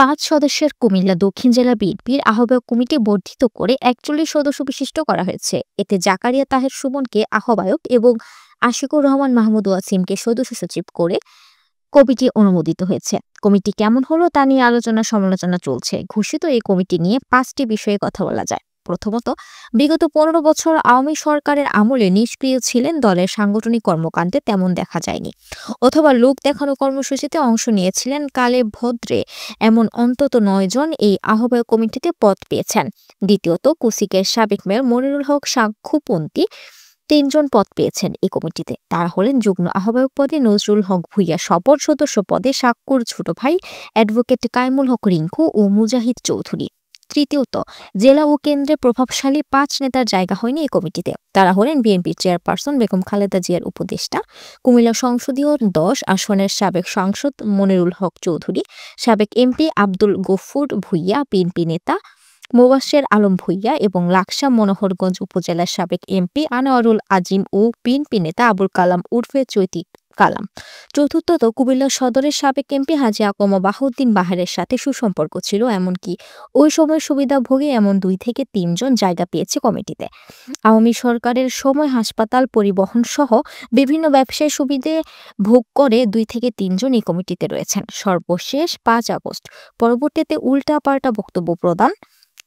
৫ সদস্যের কুমিল্লা দক্ষিণ জেলা বিএনপির আহ্বায়ক কমিটি বর্ধিত করে ৪১ সদস্য বিশিষ্ট করা হয়েছে। এতে জাকারিয়া তাহের সুমনকে আহ্বায়ক এবং আশিকুর রহমান মাহমুদ ওয়াসিমকে সদস্য সচিব করে কমিটি অনুমোদিত হয়েছে। কমিটি কেমন হলো তা নিয়ে আলোচনা সমালোচনা চলছে। ঘোষিত এই কমিটি নিয়ে ৫টি বিষয়ে কথা বলা যায়। প্রথমত, বিগত ১৫ বছর আওয়ামী সরকারের আমলে নিষ্ক্রিয় ছিলেন, দলের সাংগঠনিক কর্মকাণ্ডে তেমন দেখা যায়নি, অথবা লোক দেখানো কর্মসূচিতে অংশ নিয়েছিলেন কালে ভদ্রে এমন অন্তত ৯ জন এই আহ্বায়ক কমিটিতে পদ পেয়েছেন। দ্বিতীয়ত, কুসিকের সাবেক মেয়র মনিরুল হক সাক্ষ্যপন্থী ৩ জন পদ পেয়েছেন এই কমিটিতে। তারা হলেন যুগ্ম আহ্বায়ক পদে নজরুল হক ভূঁইয়া, সপর সদস্য পদে সাক্কুর ছোট ভাই অ্যাডভোকেট কাইমুল হক রিঙ্কু ও মুজাহিদ চৌধুরী। তৃতীয়ত, জেলা ও কেন্দ্রে প্রভাবশালী ৫ নেতার জায়গা হয়নি এই কমিটিতে। তারা হলেন বিএনপির চেয়ারপারসন বেগম খালেদা জিয়ার উপদেষ্টা, কুমিল্লা সংসদীয় ১০ আসনের সাবেক সাংসদ মনিরুল হক চৌধুরী, সাবেক এমপি আব্দুল গফুর ভূঁইয়া, বিএনপি নেতা মোবাশ্বের আলম ভূঁইয়া এবং লাকসা মনোহরগঞ্জ উপজেলার সাবেক এমপি আনোয়ারুল আজিম ও বিএনপি নেতা আবুল কালাম উর্ফে চৈতি কালাম। চতুর্থত, কুমিল্লা সদরের সাবেক এমপি হাজী আকম বাহাউদ্দিন বাহারের সাথে সুসম্পর্ক ছিল, এমনকি ওই সময় সুবিধাভোগী এমন ২ থেকে ৩ জন জায়গা পেয়েছে কমিটিতে। আওয়ামী সরকারের সময় হাসপাতাল, পরিবহন সহ বিভিন্ন ব্যবসায় সুবিধে ভোগ করে ২ থেকে ৩ জন এই কমিটিতে রয়েছেন। সর্বশেষ ৫ আগস্ট পরবর্তীতে উল্টাপাল্টা বক্তব্য প্রদান,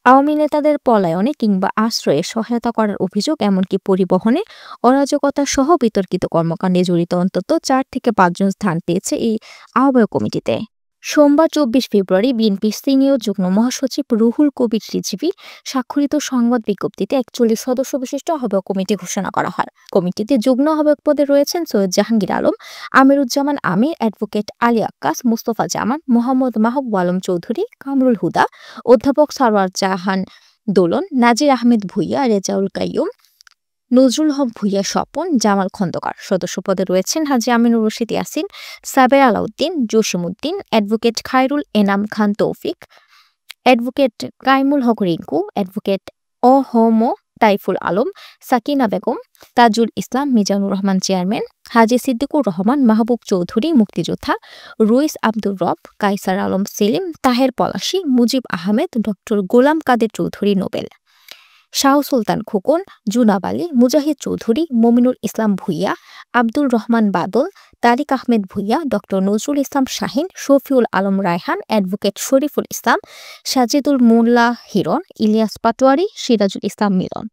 আওয়ামী নেতাদের পলায়নে কিংবা আশ্রয়ে সহায়তা করার অভিযোগ, এমনকি পরিবহনে অরাজকতা সহ বিতর্কিত কর্মকাণ্ডে জড়িত অন্তত ৪ থেকে ৫ জন স্থান পেয়েছে এই আহ্বায়ক কমিটিতে। সোমবার ২৪ ফেব্রুয়ারি বিএনপির সিনিয়র যুগ্ম মহাসচিব রুহুল কবির রিজভী স্বাক্ষরিত সংবাদ বিজ্ঞপ্তিতে ৪১ সদস্য বিশিষ্ট আহ্বায়ক কমিটি ঘোষণা করা হয়। কমিটিতে যুগ্ম আহ্বায়ক পদে রয়েছেন সৈয়দ জাহাঙ্গীর আলম, আমিরুজ্জামান আমির, অ্যাডভোকেট আলী আক্কাস, মুস্তফা জামান, মোহাম্মদ মাহবুব আলম চৌধুরী, কামরুল হুদা, অধ্যাপক সারওয়ার জাহান দোলন, নাজির আহমেদ ভূঁইয়া, রেজাউল কাইয়ুম, নজরুল হক ভূঁইয়া স্বপন, জামাল খন্দকার। সদস্য পদে রয়েছেন হাজী আমিনুর রশিদ ইয়াসিন, সাবের আলাউদ্দিন, জসিমউদ্দিন, অ্যাডভোকেট খায়রুল এনাম খান তৌফিক, অ্যাডভোকেট কাইমুল হক রিঙ্কু, অ্যাডভোকেট অহম তাইফুল আলম, সাকিনা বেগম, তাজুল ইসলাম, মিজানুর রহমান চেয়ারম্যান, হাজী সিদ্দিকুর রহমান, মাহবুব চৌধুরী মুক্তিযোদ্ধা, রুইস আব্দুর রব, কাইসার আলম সেলিম, তাহের পলাশী, মুজিব আহমেদ, ডক্টর গোলাম কাদের চৌধুরী নোবেল, শাহ সুলতান খোকন, জুনাব আলী, মুজাহিদ চৌধুরী, মমিনুল ইসলাম ভূঁইয়া, আব্দুল রহমান বাদল, তারিক আহমেদ ভূঁইয়া, ডক্টর নজরুল ইসলাম শাহিন, শফিউল আলম রায়হান, অ্যাডভোকেট শরীফুল ইসলাম, সাজিদুল মোল্লা হিরণ, ইলিয়াস পাটোয়ারি, সিরাজুল ইসলাম মিলন।